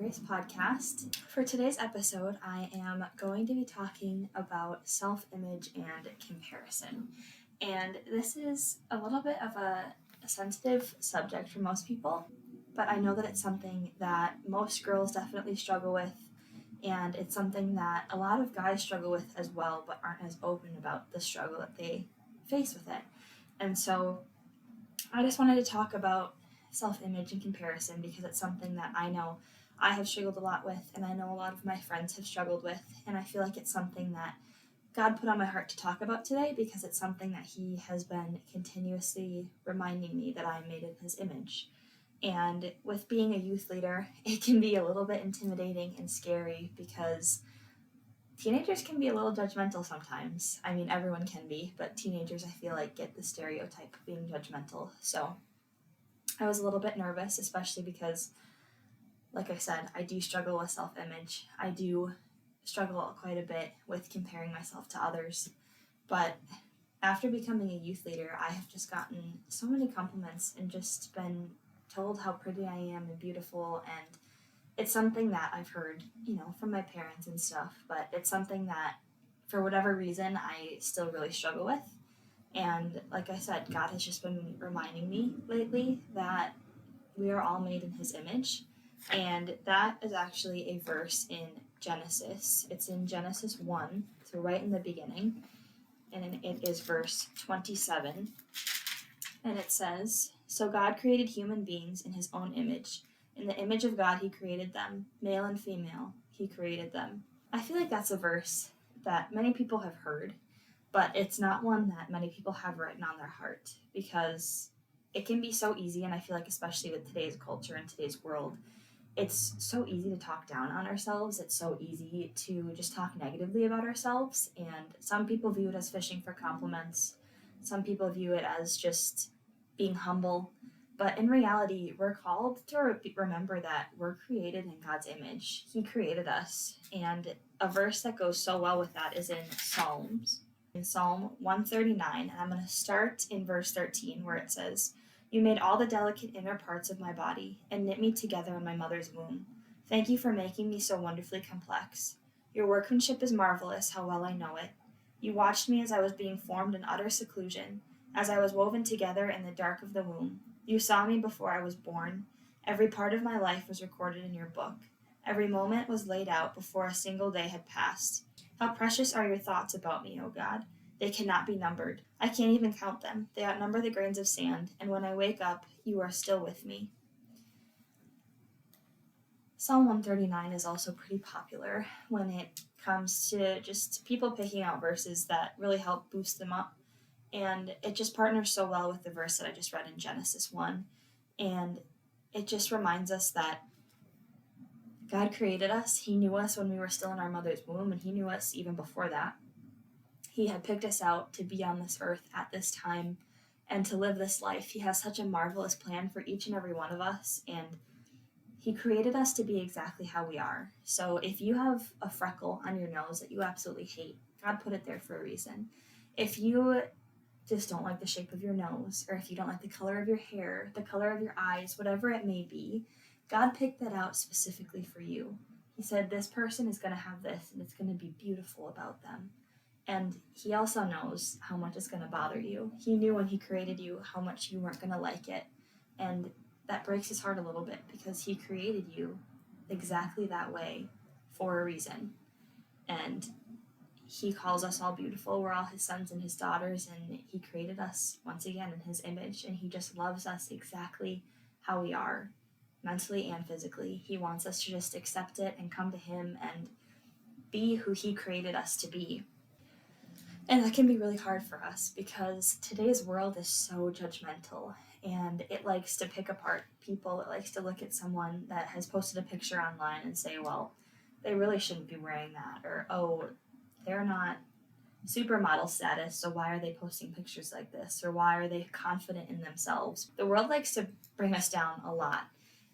Grace podcast. For today's episode, I am going to be talking about self-image and comparison. And this is a little bit of a sensitive subject for most people, but I know that it's something that most girls definitely struggle with, and it's something that a lot of guys struggle with as well, but aren't as open about the struggle that they face with it. And so I just wanted to talk about self-image and comparison because it's something that I know I have struggled a lot with, and I know a lot of my friends have struggled with, and I feel like it's something that God put on my heart to talk about today because it's something that He has been continuously reminding me that I am made in His image. And with being a youth leader, it can be a little bit intimidating and scary because teenagers can be a little judgmental sometimes. I mean, everyone can be, but teenagers, I feel like, get the stereotype of being judgmental. So I was a little bit nervous, especially because, like I said, I do struggle with self-image. I do struggle quite a bit with comparing myself to others. But after becoming a youth leader, I have just gotten so many compliments and just been told how pretty I am and beautiful, and it's something that I've heard, from my parents and stuff, but it's something that, for whatever reason, I still really struggle with. And like I said, God has just been reminding me lately that we are all made in His image. And that is actually a verse in Genesis. It's in Genesis 1, so right in the beginning. And it is verse 27. And it says, "So God created human beings in His own image. In the image of God He created them. Male and female He created them." I feel like that's a verse that many people have heard, but it's not one that many people have written on their heart because it can be so easy, and I feel like especially with today's culture and today's world, it's so easy to talk down on ourselves. It's so easy to just talk negatively about ourselves, and some people view it as fishing for compliments. Some people view it as just being humble, but in reality, we're called to remember that we're created in God's image. He created us, and a verse that goes so well with that is in Psalms. In Psalm 139, and I'm going to start in verse 13 where it says, "You made all the delicate inner parts of my body and knit me together in my mother's womb. Thank you for making me so wonderfully complex. Your workmanship is marvelous, how well I know it. You watched me as I was being formed in utter seclusion, as I was woven together in the dark of the womb. You saw me before I was born. Every part of my life was recorded in your book. Every moment was laid out before a single day had passed. How precious are your thoughts about me, O God. They cannot be numbered. I can't even count them. They outnumber the grains of sand, and when I wake up, you are still with me." Psalm 139 is also pretty popular when it comes to just people picking out verses that really help boost them up. And it just partners so well with the verse that I just read in Genesis 1. And it just reminds us that God created us. He knew us when we were still in our mother's womb, and He knew us even before that. He had picked us out to be on this earth at this time and to live this life. He has such a marvelous plan for each and every one of us, and He created us to be exactly how we are. So if you have a freckle on your nose that you absolutely hate, God put it there for a reason. If you just don't like the shape of your nose, or if you don't like the color of your hair, the color of your eyes, whatever it may be, God picked that out specifically for you. He said, this person is going to have this, and it's going to be beautiful about them. And He also knows how much it's going to bother you. He knew when He created you how much you weren't going to like it. And that breaks His heart a little bit because He created you exactly that way for a reason. And He calls us all beautiful. We're all His sons and His daughters, and He created us once again in His image, and He just loves us exactly how we are, mentally and physically. He wants us to just accept it and come to Him and be who He created us to be. And that can be really hard for us because today's world is so judgmental, and it likes to pick apart people. It likes to look at someone that has posted a picture online and say, well, they really shouldn't be wearing that, or, oh, they're not supermodel status, so why are they posting pictures like this? Or why are they confident in themselves? The world likes to bring us down a lot.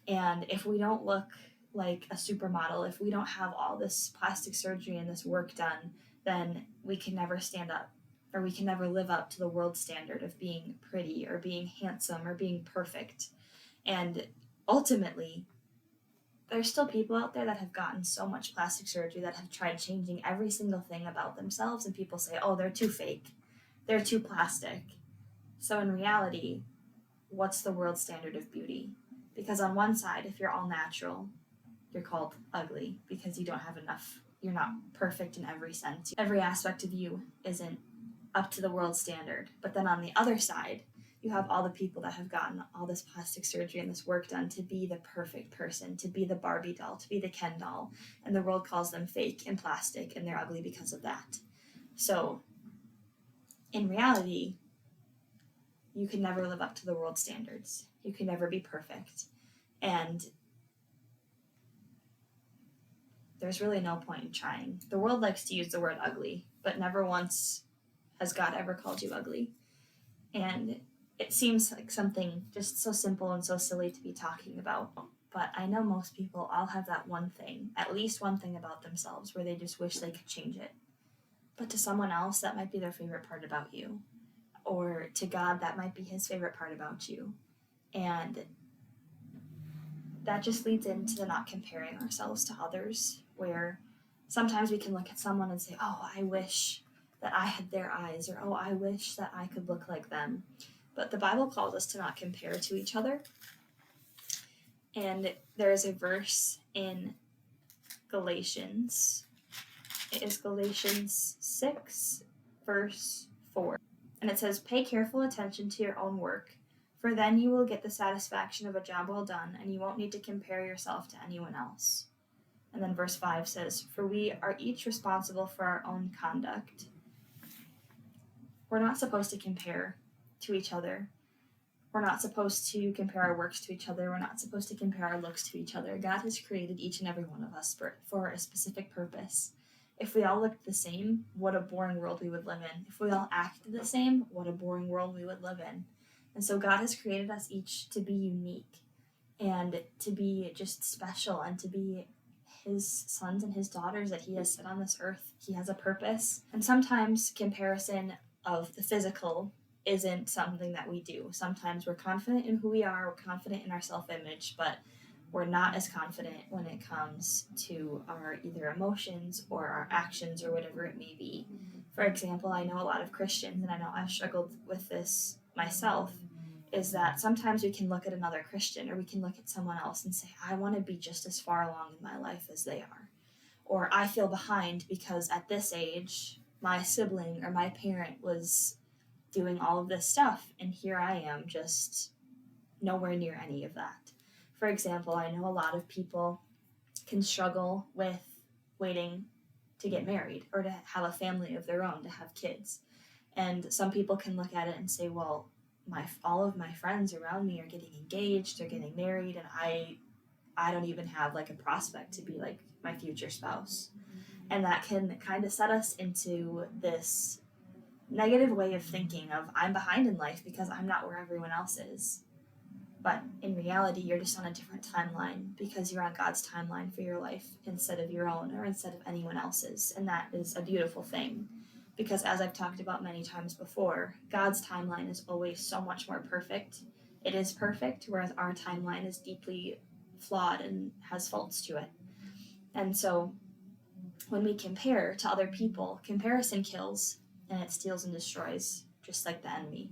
And if we don't look like a supermodel, if we don't have all this plastic surgery and this work done, then we can never stand up, or we can never live up to the world standard of being pretty or being handsome or being perfect. And ultimately, there's still people out there that have gotten so much plastic surgery that have tried changing every single thing about themselves, and people say, oh, they're too fake, they're too plastic. So in reality, what's the world standard of beauty? Because on one side, if you're all natural, you're called ugly because you don't have enough, you're not perfect in every sense. Every aspect of you isn't up to the world standard. But then on the other side, you have all the people that have gotten all this plastic surgery and this work done to be the perfect person, to be the Barbie doll, to be the Ken doll, and the world calls them fake and plastic, and they're ugly because of that. So in reality, you can never live up to the world standards. You can never be perfect. And there's really no point in trying. The world likes to use the word ugly, but never once has God ever called you ugly. And it seems like something just so simple and so silly to be talking about. But I know most people all have that one thing, at least one thing about themselves where they just wish they could change it. But to someone else, that might be their favorite part about you. Or to God, that might be his favorite part about you. And that just leads into the not comparing ourselves to others, where sometimes we can look at someone and say, oh, I wish that I had their eyes, or oh, I wish that I could look like them. But the Bible calls us to not compare to each other. And there is a verse in Galatians. It is Galatians 6, verse 4. And it says, pay careful attention to your own work, for then you will get the satisfaction of a job well done, and you won't need to compare yourself to anyone else. And then verse 5 says, for we are each responsible for our own conduct. We're not supposed to compare to each other. We're not supposed to compare our works to each other. We're not supposed to compare our looks to each other. God has created each and every one of us for a specific purpose. If we all looked the same, what a boring world we would live in. If we all acted the same, what a boring world we would live in. And so God has created us each to be unique and to be just special and to be his sons and his daughters that he has set on this earth. He has a purpose. And sometimes comparison of the physical isn't something that we do. Sometimes we're confident in who we are, we're confident in our self-image, but we're not as confident when it comes to our either emotions or our actions or whatever it may be. For example, I know a lot of Christians, and I know I've struggled with this myself, is that sometimes we can look at another Christian or we can look at someone else and say, I want to be just as far along in my life as they are. Or I feel behind because at this age, my sibling or my parent was doing all of this stuff, and here I am just nowhere near any of that. For example, I know a lot of people can struggle with waiting to get married or to have a family of their own, to have kids. And some people can look at it and say, well, all of my friends around me are getting engaged, they're getting married, and I don't even have like a prospect to be like my future spouse. And that can kind of set us into this negative way of thinking of I'm behind in life because I'm not where everyone else is. But in reality, you're just on a different timeline because you're on God's timeline for your life instead of your own or instead of anyone else's. And that is a beautiful thing because, as I've talked about many times before, God's timeline is always so much more perfect. It is perfect, whereas our timeline is deeply flawed and has faults to it. And so when we compare to other people, comparison kills and it steals and destroys, just like the enemy.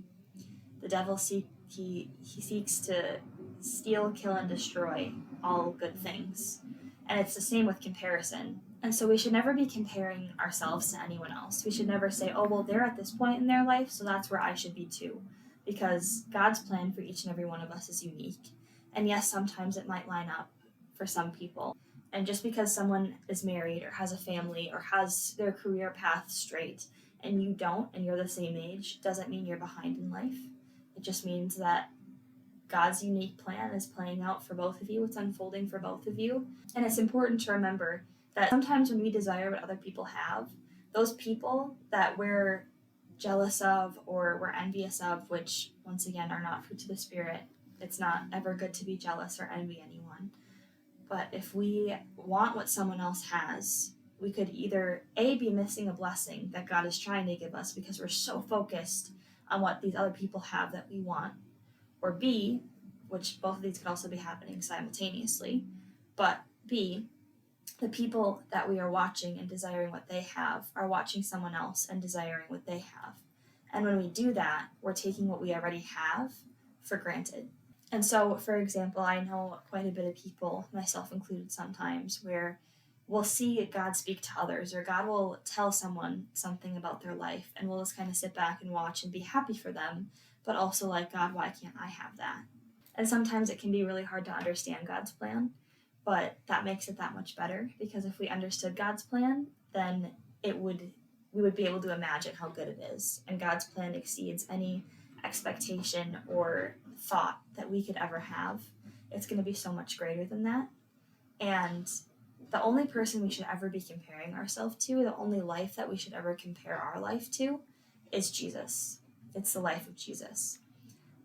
The devil he seeks to steal, kill, and destroy all good things. And it's the same with comparison. And so we should never be comparing ourselves to anyone else. We should never say, oh, well, they're at this point in their life, so that's where I should be too. Because God's plan for each and every one of us is unique. And yes, sometimes it might line up for some people. And just because someone is married or has a family or has their career path straight and you don't, and you're the same age, doesn't mean you're behind in life. It just means that God's unique plan is playing out for both of you. It's unfolding for both of you. And it's important to remember that sometimes when we desire what other people have, those people that we're jealous of or we're envious of, which once again are not fruits of the Spirit, it's not ever good to be jealous or envy anyone. But if we want what someone else has, we could either A, be missing a blessing that God is trying to give us because we're so focused on what these other people have that we want, or B, which both of these could also be happening simultaneously, but B, the people that we are watching and desiring what they have are watching someone else and desiring what they have. And when we do that, we're taking what we already have for granted. And so, for example, I know quite a bit of people, myself included sometimes, where we'll see God speak to others, or God will tell someone something about their life, and we'll just kind of sit back and watch and be happy for them, but also like, God, why can't I have that? And sometimes it can be really hard to understand God's plan, but that makes it that much better, because if we understood God's plan, then we would be able to imagine how good it is, and God's plan exceeds any expectation or thought that we could ever have. It's going to be so much greater than that. And the only person we should ever be comparing ourselves to, the only life that we should ever compare our life to, is Jesus. It's the life of Jesus.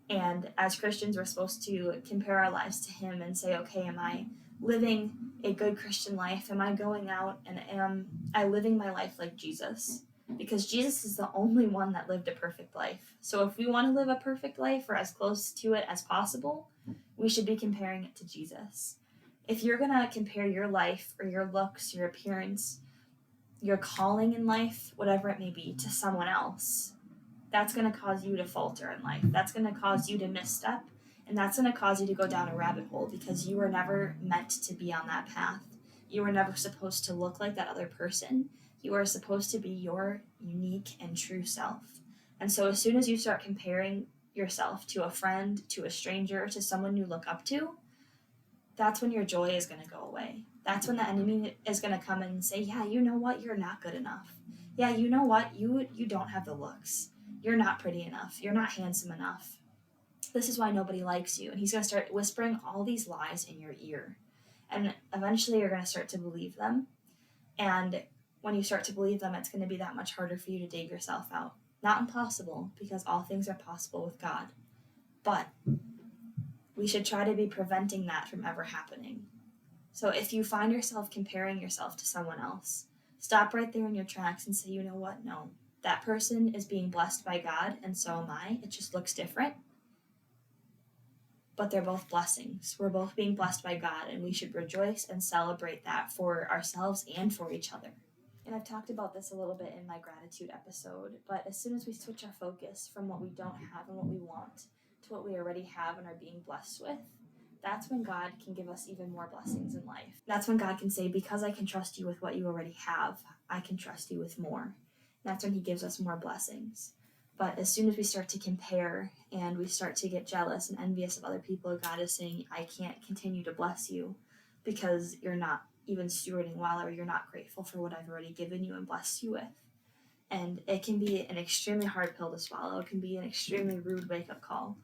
And as Christians, we're supposed to compare our lives to him and say, okay, am I living a good Christian life? Am I going out and am I living my life like Jesus? Because Jesus is the only one that lived a perfect life. So if we want to live a perfect life, or as close to it as possible, we should be comparing it to Jesus. If you're going to compare your life or your looks, your appearance, your calling in life, whatever it may be, to someone else, that's going to cause you to falter in life. That's going to cause you to misstep, and that's going to cause you to go down a rabbit hole, because you were never meant to be on that path. You were never supposed to look like that other person. You are supposed to be your unique and true self. And so as soon as you start comparing yourself to a friend, to a stranger, to someone you look up to, that's when your joy is going to go away. That's when the enemy is going to come in and say, yeah, you know what? You're not good enough. Yeah, you know what? You don't have the looks. You're not pretty enough. You're not handsome enough. This is why nobody likes you. And he's going to start whispering all these lies in your ear. And eventually you're going to start to believe them. And when you start to believe them, it's going to be that much harder for you to dig yourself out. Not impossible, because all things are possible with God. But we should try to be preventing that from ever happening. So if you find yourself comparing yourself to someone else, stop right there in your tracks and say, you know what? No, that person is being blessed by God, and so am I. It just looks different. But they're both blessings. We're both being blessed by God, and we should rejoice and celebrate that for ourselves and for each other. And I've talked about this a little bit in my gratitude episode, but as soon as we switch our focus from what we don't have and what we want to what we already have and are being blessed with, that's when God can give us even more blessings in life. That's when God can say, because I can trust you with what you already have, I can trust you with more. That's when he gives us more blessings. But as soon as we start to compare and we start to get jealous and envious of other people, God is saying, I can't continue to bless you because you're not even stewarding well, or you're not grateful for what I've already given you and blessed you with. And it can be an extremely hard pill to swallow. It can be an extremely rude wake-up call,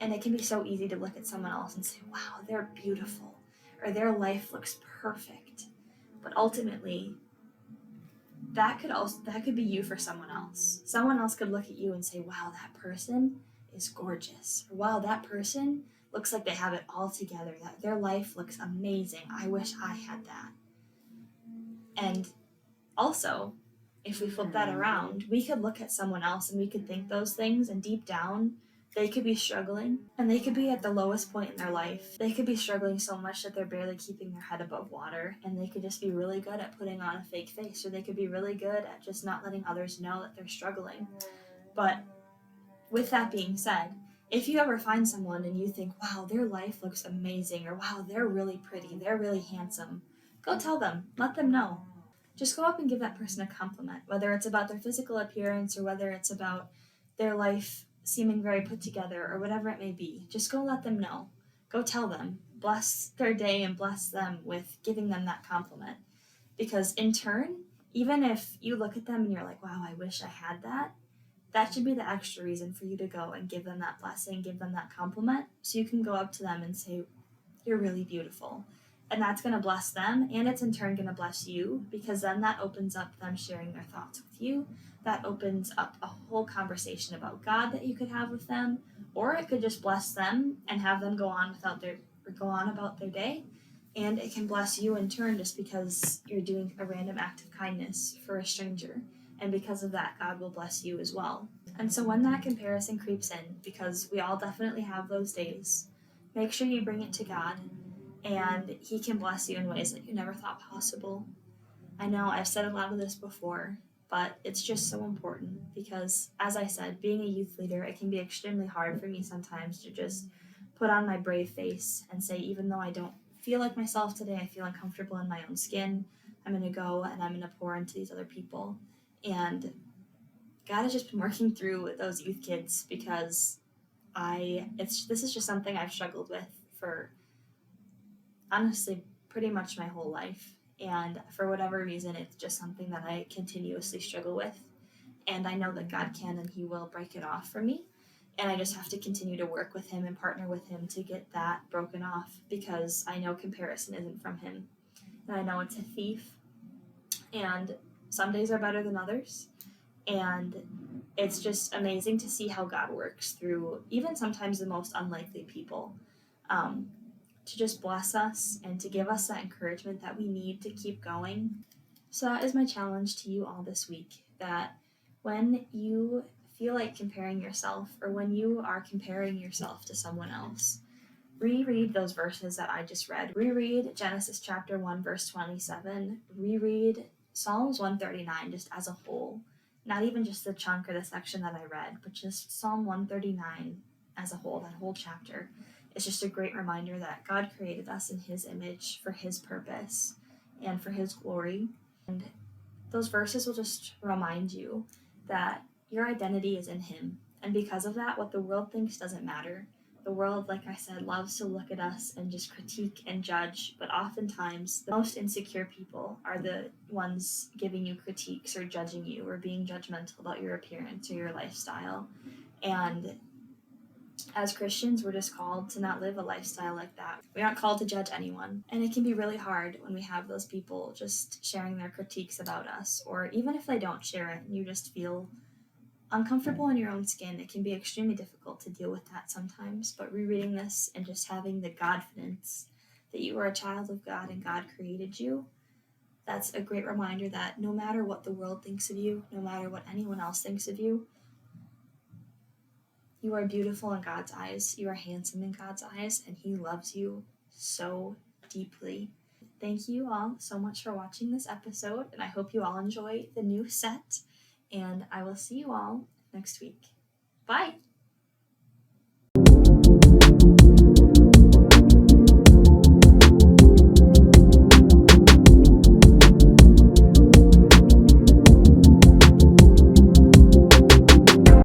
and it can be so easy to look at someone else and say, wow, they're beautiful, or their life looks perfect. But ultimately, that could be you for someone else. Someone else could look at you and say, wow, that person is gorgeous. Or wow, that person looks like they have it all together. That their life looks amazing. I wish I had that. And also, if we flip that around, we could look at someone else and we could think those things, and deep down, they could be struggling, and they could be at the lowest point in their life. They could be struggling so much that they're barely keeping their head above water, and they could just be really good at putting on a fake face, or they could be really good at just not letting others know that they're struggling. But with that being said, if you ever find someone and you think, wow, their life looks amazing, or wow, they're really pretty, they're really handsome, go tell them, let them know. Just go up and give that person a compliment, whether it's about their physical appearance or whether it's about their life seeming very put together or whatever it may be. Just go let them know. Go tell them. Bless their day and bless them with giving them that compliment. Because in turn, even if you look at them and you're like, wow, I wish I had that, that should be the extra reason for you to go and give them that blessing, give them that compliment, so you can go up to them and say, you're really beautiful. And that's going to bless them, and it's in turn going to bless you, because then that opens up them sharing their thoughts with you. That opens up a whole conversation about God that you could have with them, or it could just bless them and have them go on about their day, and it can bless you in turn just because you're doing a random act of kindness for a stranger, and because of that, God will bless you as well. And so when that comparison creeps in, because we all definitely have those days, make sure you bring it to God and He can bless you in ways that you never thought possible. I know I've said a lot of this before, but it's just so important because, as I said, being a youth leader, it can be extremely hard for me sometimes to just put on my brave face and say, even though I don't feel like myself today, I feel uncomfortable in my own skin, I'm going to go and I'm going to pour into these other people. And God has just been working through those youth kids because this is just something I've struggled with for honestly pretty much my whole life. And for whatever reason, it's just something that I continuously struggle with. And I know that God can and He will break it off for me. And I just have to continue to work with Him and partner with Him to get that broken off because I know comparison isn't from Him. And I know it's a thief. And some days are better than others. And it's just amazing to see how God works through even sometimes the most unlikely people. To just bless us and to give us that encouragement that we need to keep going. So that is my challenge to you all this week, that when you feel like comparing yourself or when you are comparing yourself to someone else, reread those verses that I just read. Reread Genesis chapter 1 verse 27. Reread Psalms 139 just as a whole. Not even just the chunk or the section that I read, but just Psalm 139 as a whole, that whole chapter. It's just a great reminder that God created us in His image for His purpose and for His glory. And those verses will just remind you that your identity is in Him. And because of that, what the world thinks doesn't matter. The world, like I said, loves to look at us and just critique and judge, but oftentimes the most insecure people are the ones giving you critiques or judging you or being judgmental about your appearance or your lifestyle. And as Christians, we're just called to not live a lifestyle like that. We aren't called to judge anyone. And it can be really hard when we have those people just sharing their critiques about us, or even if they don't share it and you just feel uncomfortable in your own skin, it can be extremely difficult to deal with that sometimes. But rereading this and just having the Godfidence that you are a child of God and God created you, that's a great reminder that no matter what the world thinks of you, no matter what anyone else thinks of you, you are beautiful in God's eyes, you are handsome in God's eyes, and He loves you so deeply. Thank you all so much for watching this episode, and I hope you all enjoy the new set, and I will see you all next week. Bye!